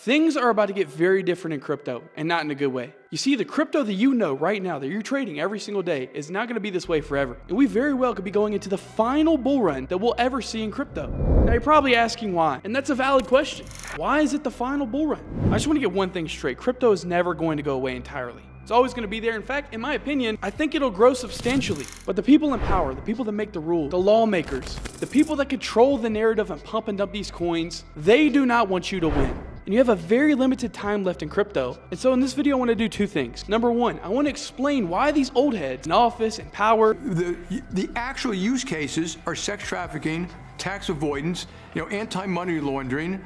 Things are about to get very different in crypto, and not in a good way. You see, the crypto that you know right now that you're trading every single day is not going to be this way forever. And we very well could be going into the final bull run that we'll ever see in crypto. Now you're probably asking why, and that's a valid question. Why is it the final bull run? I just want to get one thing straight. Crypto is never going to go away entirely. It's always going to be there. In fact, in my opinion, I think it'll grow substantially. But the people in power, the people that make the rules, the lawmakers, the people that control the narrative and pump and dump these coins, they do not want you to win. And you have a very limited time left in crypto. And so in this video, I want to do two things. Number one, I want to explain why these old heads in office and power. The actual use cases are sex trafficking, tax avoidance, anti-money laundering,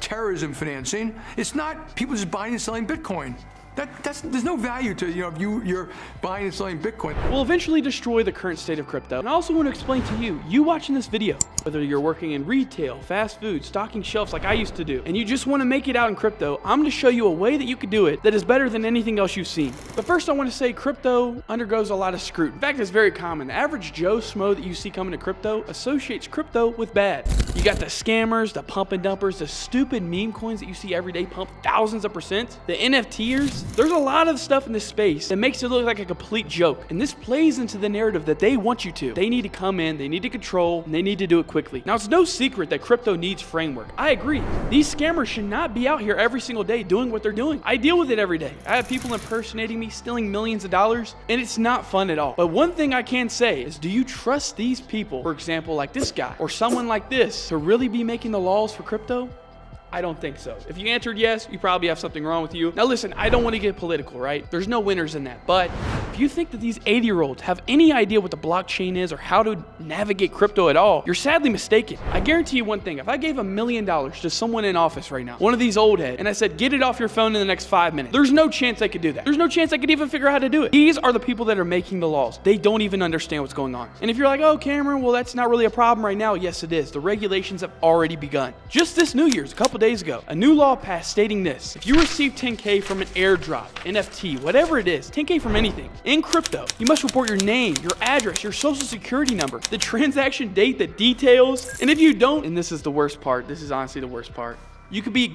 terrorism financing. It's not people just buying and selling Bitcoin. There's no value to, if you're buying and selling Bitcoin. We'll eventually destroy the current state of crypto. And I also want to explain to you watching this video, whether you're working in retail, fast food, stocking shelves like I used to do, and you just want to make it out in crypto, I'm going to show you a way that you could do it that is better than anything else you've seen. But first I want to say crypto undergoes a lot of scrutiny. In fact, it's very common. The average Joe Schmo that you see coming to crypto associates crypto with bad. You got the scammers, the pump and dumpers, the stupid meme coins that you see every day pump thousands of percent, the NFTers. There's a lot of stuff in this space that makes it look like a complete joke. And this plays into the narrative that they want you to. They need to come in, they need to control, and they need to do it quickly. Now, it's no secret that crypto needs framework. I agree. These scammers should not be out here every single day doing what they're doing. I deal with it every day. I have people impersonating me, stealing millions of dollars, and it's not fun at all. But one thing I can say is, do you trust these people, for example, like this guy, or someone like this, to really be making the laws for crypto? I don't think so. If you answered yes, you probably have something wrong with you. Now listen, I don't want to get political, right? There's no winners in that. But if you think that these 80-year-olds have any idea what the blockchain is or how to navigate crypto at all, you're sadly mistaken. I guarantee you one thing. If I gave $1 million to someone in office right now, one of these old heads, and I said, get it off your phone in the next 5 minutes, there's no chance they could do that. There's no chance I could even figure out how to do it. These are the people that are making the laws. They don't even understand what's going on. And if you're like, oh, Cameron, well, that's not really a problem right now. Yes, it is. The regulations have already begun. Just this New Year's, a couple days ago, a new law passed stating this: if you receive 10K from an airdrop, NFT, whatever it is, 10K from anything, in crypto, you must report your name, your address, your social security number, the transaction date, the details. And if you don't, and this is the worst part, this is honestly the worst part, you could be,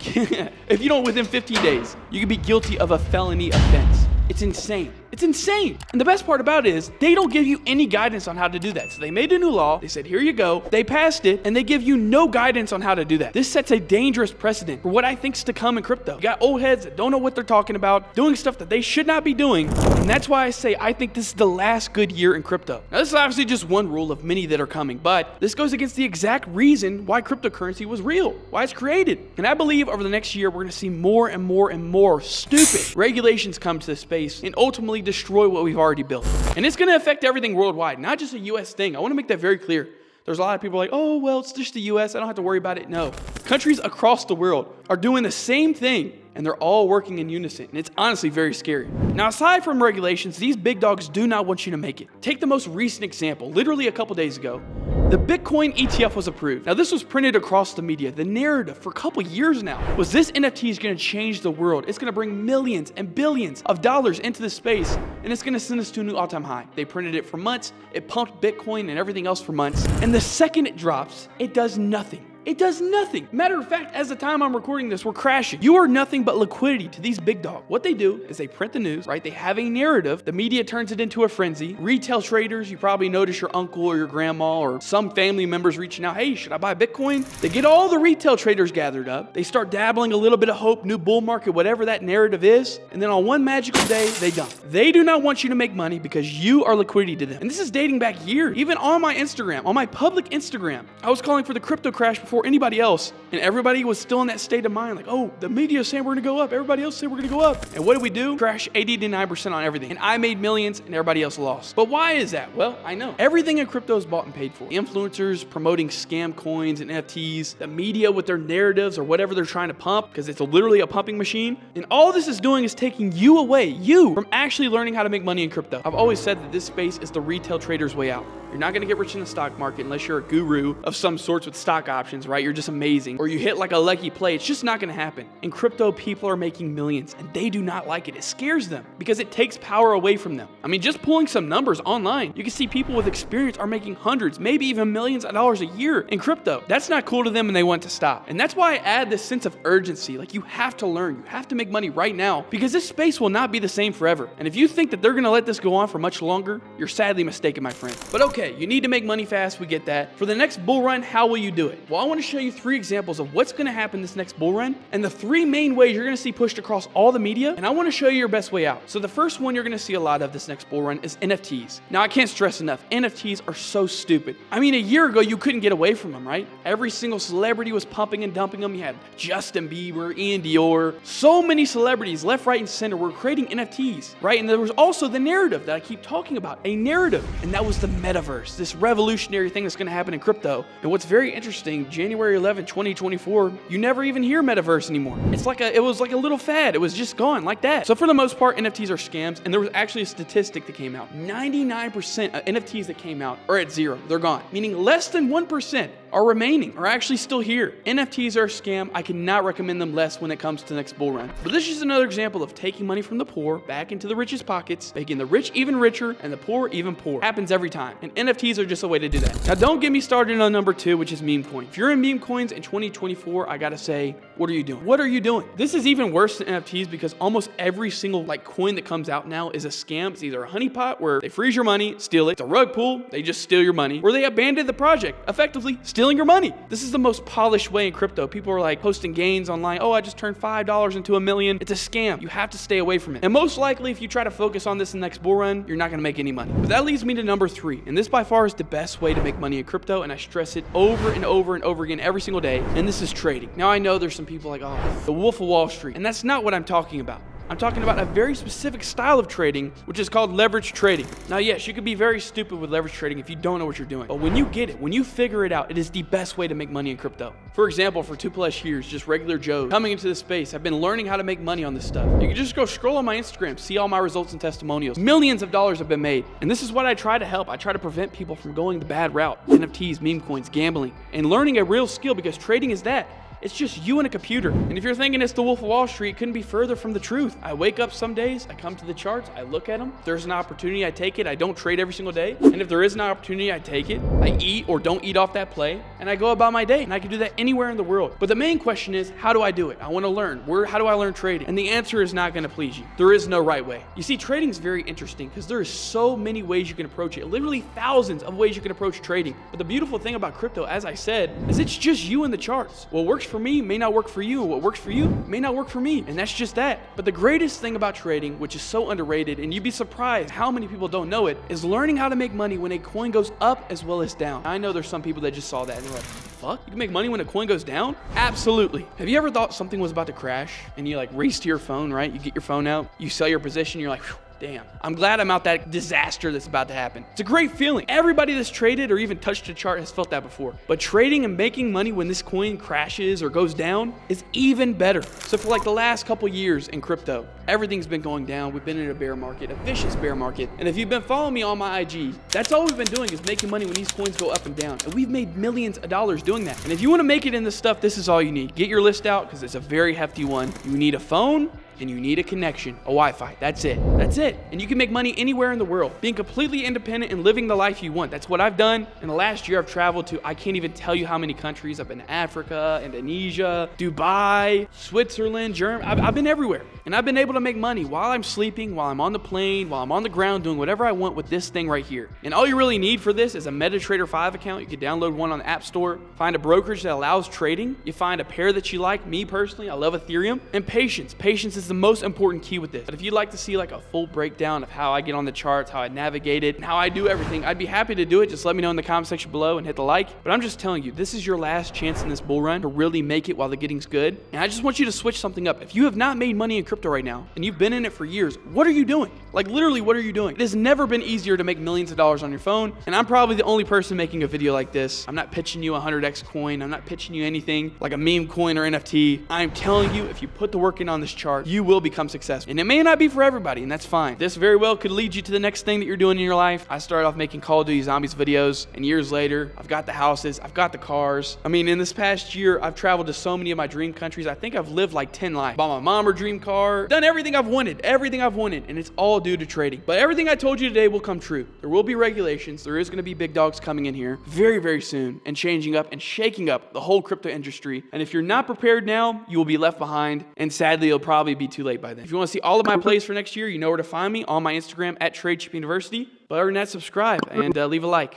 if you don't within 15 days, you could be guilty of a felony offense. It's insane. It's insane. And the best part about it is they don't give you any guidance on how to do that. So they made a new law. They said, here you go. They passed it, and they give you no guidance on how to do that. This sets a dangerous precedent for what I think's to come in crypto. You got old heads that don't know what they're talking about, doing stuff that they should not be doing. And that's why I say I think this is the last good year in crypto. Now, this is obviously just one rule of many that are coming, but this goes against the exact reason why cryptocurrency was real, why it's created. And I believe over the next year, we're going to see more and more and more stupid regulations come to this space and ultimately destroy what we've already built. And it's going to affect everything worldwide, not just a US thing. I want to make that very clear. There's a lot of people like, oh, well, it's just the US. I don't have to worry about it. No. Countries across the world are doing the same thing, and they're all working in unison. And it's honestly very scary. Now, aside from regulations, these big dogs do not want you to make it. Take the most recent example. Literally a couple days ago, the Bitcoin ETF was approved. Now, this was printed across the media. The narrative for a couple years now was this NFT is going to change the world. It's going to bring millions and billions of dollars into this space, and it's going to send us to a new all-time high. They printed it for months. It pumped Bitcoin and everything else for months. And the second it drops, it does nothing. It does nothing. Matter of fact, as the time I'm recording this, we're crashing. You are nothing but liquidity to these big dogs. What they do is they print the news, right? They have a narrative. The media turns it into a frenzy. Retail traders, you probably notice your uncle or your grandma or some family members reaching out, hey, should I buy Bitcoin? They get all the retail traders gathered up. They start dabbling a little bit of hope, new bull market, whatever that narrative is. And then on one magical day, they dump. They do not want you to make money because you are liquidity to them. And this is dating back years. Even on my Instagram, on my public Instagram, I was calling for the crypto crash before anybody else, and everybody was still in that state of mind like, oh, the media is saying we're gonna go up, everybody else say we're gonna go up. And what did we do? Crash 80 to 9% on everything. And I made millions and everybody else lost. But why is that? Well, I know everything in crypto is bought and paid for. Influencers promoting scam coins and NFTs, the media with their narratives or whatever they're trying to pump, because it's literally a pumping machine. And all this is doing is taking you away, from actually learning how to make money in crypto. I've always said that this space is the retail trader's way out. You're not gonna get rich in the stock market unless you're a guru of some sorts with stock options, right? You're just amazing. Or you hit like a lucky play. It's just not gonna happen. In crypto, people are making millions and they do not like it. It scares them because it takes power away from them. I mean, just pulling some numbers online, you can see people with experience are making hundreds, maybe even millions of dollars a year in crypto. That's not cool to them and they want to stop. And that's why I add this sense of urgency. Like, you have to learn, you have to make money right now because this space will not be the same forever. And if you think that they're gonna let this go on for much longer, you're sadly mistaken, my friend. But okay, you need to make money fast, we get that. For the next bull run, how will you do it? Well, I wanna show you 3 examples of what's gonna happen this next bull run and the 3 main ways you're gonna see pushed across all the media, and I wanna show you your best way out. So the first one you're gonna see a lot of this next bull run is NFTs. Now, I can't stress enough, NFTs are so stupid. I mean, a year ago, you couldn't get away from them, right? Every single celebrity was pumping and dumping them. You had Justin Bieber, Ian Dior. So many celebrities, left, right, and center, were creating NFTs, right? And there was also the narrative that I keep talking about, a narrative. And that was the metaverse, this revolutionary thing that's gonna happen in crypto. And what's very interesting, January 11, 2024, you never even hear metaverse anymore. It was like a little fad. It was just gone like that. So for the most part, NFTs are scams. And there was actually a statistic that came out. 99% of NFTs that came out are at zero. They're gone. Meaning less than 1% are remaining, are actually still here. NFTs are a scam. I cannot recommend them less when it comes to the next bull run. But this is another example of taking money from the poor back into the rich's pockets, making the rich even richer and the poor even poorer. Happens every time. And NFTs are just a way to do that. Now, don't get me started on number 2, which is meme coin. If you're in meme coins in 2024, I gotta say, what are you doing? What are you doing? This is even worse than NFTs because almost every single coin that comes out now is a scam. It's either a honeypot where they freeze your money, steal it. It's a rug pull, they just steal your money, or they abandon the project, effectively stealing your money. This is the most polished way in crypto. People are like posting gains online. Oh, I just turned $5 into $1 million. It's a scam. You have to stay away from it. And most likely, if you try to focus on this in the next bull run, you're not gonna make any money. But that leads me to number 3. And this by far is the best way to make money in crypto. And I stress it over and over and over again every single day. And this is trading. Now, I know there's some people like, oh, the Wolf of Wall Street. And that's not what I'm talking about. I'm talking about a very specific style of trading, which is called leverage trading. Now, yes, you could be very stupid with leverage trading if you don't know what you're doing. But when you get it, when you figure it out, it is the best way to make money in crypto. For example, for 2+ years, just regular Joe coming into this space, I've been learning how to make money on this stuff. You can just go scroll on my Instagram, see all my results and testimonials. Millions of dollars have been made. And this is what I try to help. I try to prevent people from going the bad route. NFTs, meme coins, gambling, and learning a real skill, because trading is that. It's just you and a computer. And if you're thinking it's the Wolf of Wall Street, it couldn't be further from the truth. I wake up some days, I come to the charts, I look at them. If there's an opportunity, I take it. I don't trade every single day. And if there is an opportunity, I take it. I eat or don't eat off that play, and I go about my day. And I can do that anywhere in the world. But the main question is, how do I do it? I want to learn. How do I learn trading? And the answer is not going to please you. There is no right way. You see, trading is very interesting because there is so many ways you can approach it. Literally thousands of ways you can approach trading. But the beautiful thing about crypto, as I said, is it's just you and the charts. What works for me may not work for you. What works for you may not work for me. And that's just that. But the greatest thing about trading, which is so underrated, and you'd be surprised how many people don't know it, is learning how to make money when a coin goes up as well as down. I know there's some people that just saw that and they're like, fuck? You can make money when a coin goes down? Absolutely. Have you ever thought something was about to crash and you race to your phone, right? You get your phone out, you sell your position, you're like, damn, I'm glad I'm out that disaster that's about to happen. It's a great feeling. Everybody that's traded or even touched a chart has felt that before. But trading and making money when this coin crashes or goes down is even better. So for the last couple years in crypto, everything's been going down. We've been in a bear market, a vicious bear market. And if you've been following me on my IG, that's all we've been doing is making money when these coins go up and down. And we've made millions of dollars doing that. And if you want to make it in this stuff, this is all you need. Get your list out because it's a very hefty one. You need a phone, and you need a connection, a Wi-Fi. That's it. That's it. And you can make money anywhere in the world, being completely independent and living the life you want. That's what I've done. In the last year, I've traveled to, I can't even tell you how many countries. I've been to Africa, Indonesia, Dubai, Switzerland, Germany. I've been everywhere. And I've been able to make money while I'm sleeping, while I'm on the plane, while I'm on the ground, doing whatever I want with this thing right here. And all you really need for this is a MetaTrader 5 account. You can download one on the App Store, find a brokerage that allows trading. You find a pair that you like. Me personally, I love Ethereum. And patience. Patience is the most important key with this. But if you'd like to see a full breakdown of how I get on the charts, how I navigate it, and how I do everything, I'd be happy to do it. Just let me know in the comment section below and hit the like. But I'm just telling you, this is your last chance in this bull run to really make it while the getting's good. And I just want you to switch something up. If you have not made money in crypto right now, and you've been in it for years, what are you doing? Literally, what are you doing? It has never been easier to make millions of dollars on your phone. And I'm probably the only person making a video like this. I'm not pitching you a 100x coin. I'm not pitching you anything like a meme coin or NFT. I'm telling you, if you put the work in on this chart, you will become successful. And it may not be for everybody, and that's fine. This very well could lead you to the next thing that you're doing in your life. I started off making Call of Duty Zombies videos, and years later, I've got the houses, I've got the cars. I mean, in this past year, I've traveled to so many of my dream countries. I think I've lived like 10 lives. Bought my mom her dream car, done everything I've wanted, and it's all due to trading. But everything I told you today will come true. There will be regulations. There is going to be big dogs coming in here very, very soon and changing up and shaking up the whole crypto industry. And if you're not prepared now, you will be left behind. And sadly, it'll probably be too late by then. If you want to see all of my plays for next year, you know where to find me on my Instagram at TradeChipUniversity. But other than that, subscribe and leave a like.